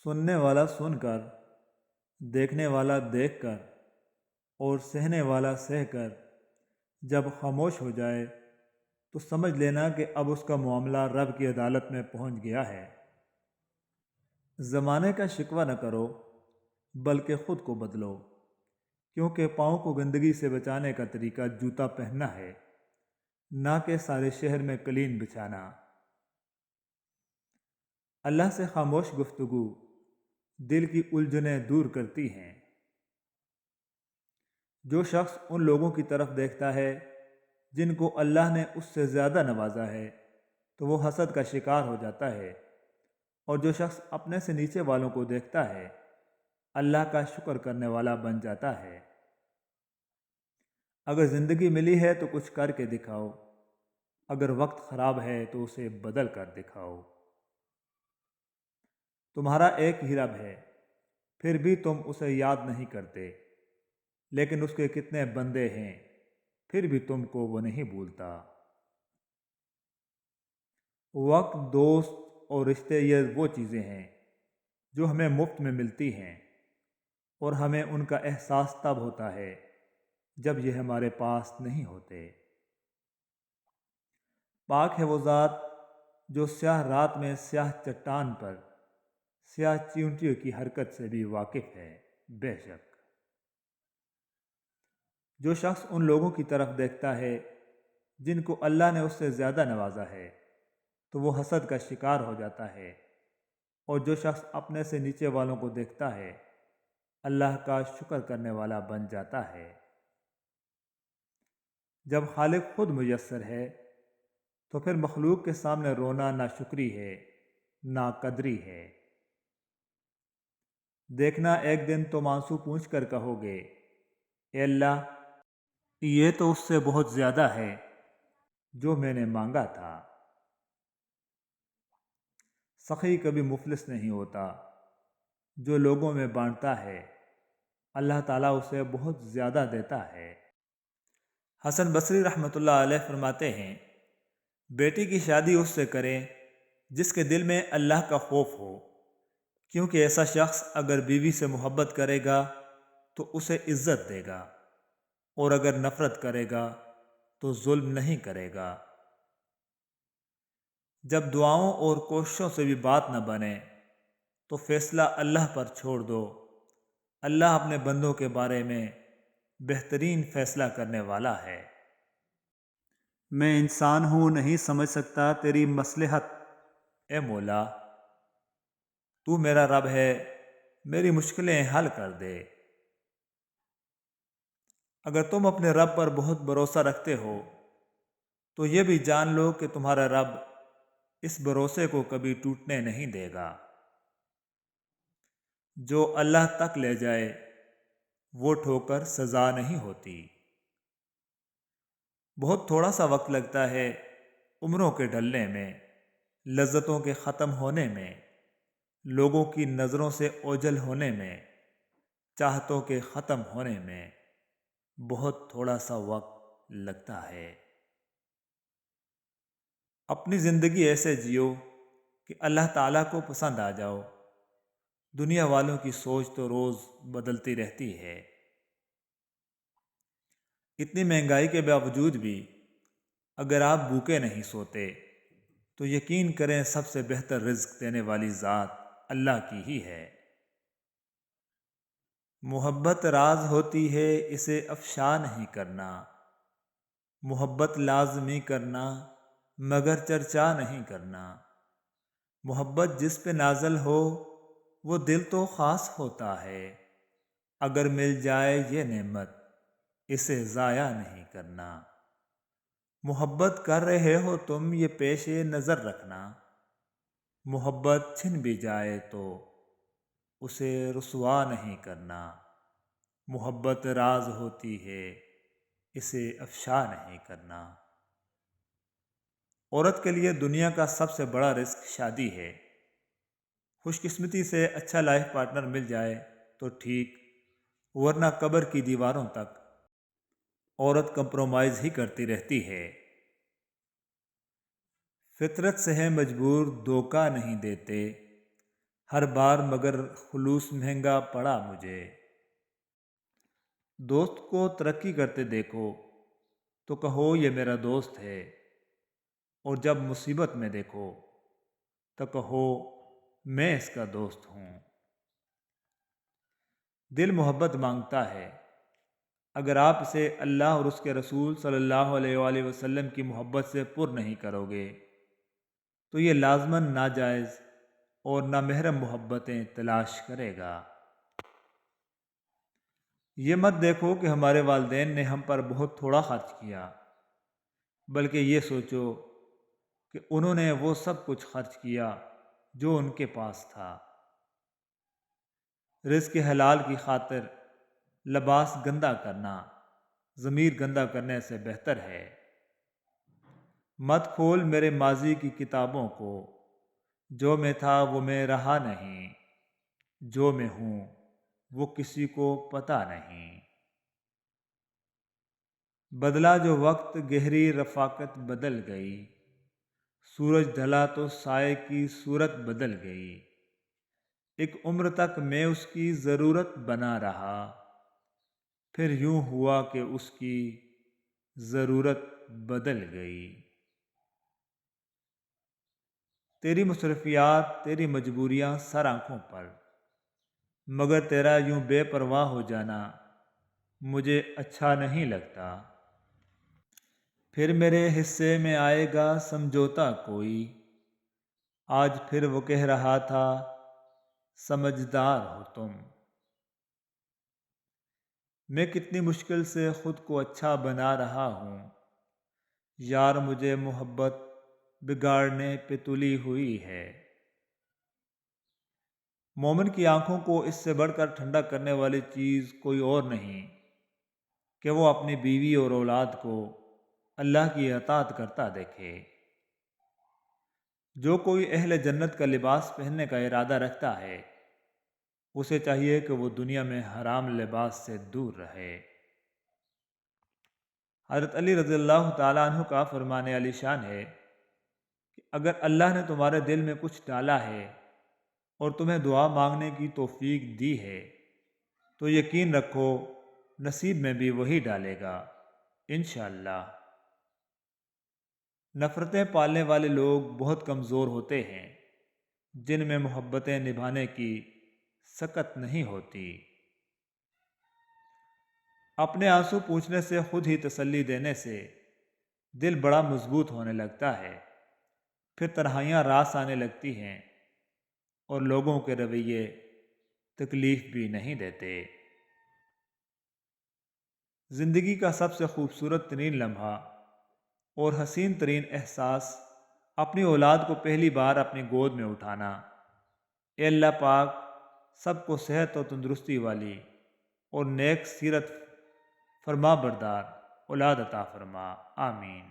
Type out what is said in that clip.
سننے والا سن کر، دیکھنے والا دیکھ کر اور سہنے والا سہ کر جب خاموش ہو جائے تو سمجھ لینا کہ اب اس کا معاملہ رب کی عدالت میں پہنچ گیا ہے۔ زمانے کا شکوہ نہ کرو بلکہ خود کو بدلو، کیونکہ پاؤں کو گندگی سے بچانے کا طریقہ جوتا پہننا ہے، نہ کہ سارے شہر میں قلین بچھانا۔ اللہ سے خاموش گفتگو دل کی الجھنیں دور کرتی ہیں۔ جو شخص ان لوگوں کی طرف دیکھتا ہے جن کو اللہ نے اس سے زیادہ نوازا ہے تو وہ حسد کا شکار ہو جاتا ہے، اور جو شخص اپنے سے نیچے والوں کو دیکھتا ہے اللہ کا شکر کرنے والا بن جاتا ہے۔ اگر زندگی ملی ہے تو کچھ کر کے دکھاؤ، اگر وقت خراب ہے تو اسے بدل کر دکھاؤ۔ تمہارا ایک ہی رب ہے، پھر بھی تم اسے یاد نہیں کرتے، لیکن اس کے کتنے بندے ہیں، پھر بھی تم کو وہ نہیں بھولتا۔ وقت، دوست اور رشتے یہ وہ چیزیں ہیں جو ہمیں مفت میں ملتی ہیں، اور ہمیں ان کا احساس تب ہوتا ہے جب یہ ہمارے پاس نہیں ہوتے۔ پاک ہے وہ ذات جو سیاہ رات میں سیاہ چٹان پر سیاہ چیونٹیوں کی حرکت سے بھی واقف ہے۔ بے شک جو شخص ان لوگوں کی طرف دیکھتا ہے جن کو اللہ نے اس سے زیادہ نوازا ہے تو وہ حسد کا شکار ہو جاتا ہے، اور جو شخص اپنے سے نیچے والوں کو دیکھتا ہے اللہ کا شکر کرنے والا بن جاتا ہے۔ جب خالق خود میسر ہے تو پھر مخلوق کے سامنے رونا نہ شکری ہے نہ قدری ہے۔ دیکھنا ایک دن تم آنسو پونچھ کر کہو گے اے اللہ، یہ تو اس سے بہت زیادہ ہے جو میں نے مانگا تھا۔ سخی کبھی مفلس نہیں ہوتا، جو لوگوں میں بانٹتا ہے اللہ تعالیٰ اسے بہت زیادہ دیتا ہے۔ حسن بصری رحمۃ اللہ علیہ فرماتے ہیں، بیٹی کی شادی اس سے کریں جس کے دل میں اللہ کا خوف ہو، کیونکہ ایسا شخص اگر بیوی سے محبت کرے گا تو اسے عزت دے گا، اور اگر نفرت کرے گا تو ظلم نہیں کرے گا۔ جب دعاؤں اور کوششوں سے بھی بات نہ بنے تو فیصلہ اللہ پر چھوڑ دو، اللہ اپنے بندوں کے بارے میں بہترین فیصلہ کرنے والا ہے۔ میں انسان ہوں، نہیں سمجھ سکتا تیری مصلحت، اے مولا تو میرا رب ہے، میری مشکلیں حل کر دے۔ اگر تم اپنے رب پر بہت بھروسہ رکھتے ہو تو یہ بھی جان لو کہ تمہارا رب اس بھروسے کو کبھی ٹوٹنے نہیں دے گا۔ جو اللہ تک لے جائے وہ ٹھوکر سزا نہیں ہوتی۔ بہت تھوڑا سا وقت لگتا ہے عمروں کے ڈھلنے میں، لذتوں کے ختم ہونے میں، لوگوں کی نظروں سے اوجھل ہونے میں، چاہتوں کے ختم ہونے میں بہت تھوڑا سا وقت لگتا ہے۔ اپنی زندگی ایسے جیو کہ اللہ تعالیٰ کو پسند آ جاؤ۔ دنیا والوں کی سوچ تو روز بدلتی رہتی ہے۔ اتنی مہنگائی کے باوجود بھی اگر آپ بھوکے نہیں سوتے تو یقین کریں سب سے بہتر رزق دینے والی ذات اللہ کی ہی ہے۔ محبت راز ہوتی ہے، اسے افشا نہیں کرنا، محبت لازمی کرنا مگر چرچا نہیں کرنا۔ محبت جس پہ نازل ہو وہ دل تو خاص ہوتا ہے، اگر مل جائے یہ نعمت اسے ضائع نہیں کرنا۔ محبت کر رہے ہو تم یہ پیش نظر رکھنا، محبت چھن بھی جائے تو اسے رسوا نہیں کرنا۔ محبت راز ہوتی ہے، اسے افشا نہیں کرنا۔ عورت کے لیے دنیا کا سب سے بڑا رزق شادی ہے۔ خوش قسمتی سے اچھا لائف پارٹنر مل جائے تو ٹھیک، ورنہ قبر کی دیواروں تک عورت کمپرومائز ہی کرتی رہتی ہے۔ فطرت سے ہے مجبور دھوکہ نہیں دیتے، ہر بار مگر خلوص مہنگا پڑا مجھے۔ دوست کو ترقی کرتے دیکھو تو کہو یہ میرا دوست ہے، اور جب مصیبت میں دیکھو تو کہو میں اس کا دوست ہوں۔ دل محبت مانگتا ہے، اگر آپ اسے اللہ اور اس کے رسول صلی اللہ علیہ وآلہ وسلم کی محبت سے پر نہیں کرو گے تو یہ لازماً ناجائز اور نامحرم محبتیں تلاش کرے گا۔ یہ مت دیکھو کہ ہمارے والدین نے ہم پر بہت تھوڑا خرچ کیا، بلکہ یہ سوچو کہ انہوں نے وہ سب کچھ خرچ کیا جو ان کے پاس تھا۔ رزق حلال کی خاطر لباس گندا کرنا ضمیر گندا کرنے سے بہتر ہے۔ مت کھول میرے ماضی کی کتابوں کو، جو میں تھا وہ میں رہا نہیں، جو میں ہوں وہ کسی کو پتہ نہیں۔ بدلا جو وقت گہری رفاقت بدل گئی، سورج ڈھلا تو سائے کی صورت بدل گئی۔ ایک عمر تک میں اس کی ضرورت بنا رہا، پھر یوں ہوا کہ اس کی ضرورت بدل گئی۔ تیری مصروفیات، تیری مجبوریاں سر آنکھوں پر، مگر تیرا یوں بے پرواہ ہو جانا مجھے اچھا نہیں لگتا۔ پھر میرے حصے میں آئے گا سمجھوتا کوئی، آج پھر وہ کہہ رہا تھا سمجھدار ہو تم۔ میں کتنی مشکل سے خود کو اچھا بنا رہا ہوں، یار مجھے محبت بگاڑنے پہ تلی ہوئی ہے۔ مومن کی آنکھوں کو اس سے بڑھ کر ٹھنڈا کرنے والی چیز کوئی اور نہیں کہ وہ اپنی بیوی اور اولاد کو اللہ کی اطاعت کرتا دیکھے۔ جو کوئی اہل جنت کا لباس پہننے کا ارادہ رکھتا ہے، اسے چاہیے کہ وہ دنیا میں حرام لباس سے دور رہے۔ حضرت علی رضی اللہ تعالیٰ عنہ کا فرمان علی شان ہے کہ اگر اللہ نے تمہارے دل میں کچھ ڈالا ہے اور تمہیں دعا مانگنے کی توفیق دی ہے تو یقین رکھو نصیب میں بھی وہی ڈالے گا انشاءاللہ۔ نفرتیں پالنے والے لوگ بہت کمزور ہوتے ہیں، جن میں محبتیں نبھانے کی سکت نہیں ہوتی۔ اپنے آنسو پوچھنے سے خود ہی تسلی دینے سے دل بڑا مضبوط ہونے لگتا ہے، پھر تنہائیاں راس آنے لگتی ہیں اور لوگوں کے رویے تکلیف بھی نہیں دیتے۔ زندگی کا سب سے خوبصورت ترین لمحہ اور حسین ترین احساس اپنی اولاد کو پہلی بار اپنی گود میں اٹھانا۔ اے اللہ پاک سب کو صحت و تندرستی والی اور نیک سیرت فرما بردار اولاد عطا فرما، آمین۔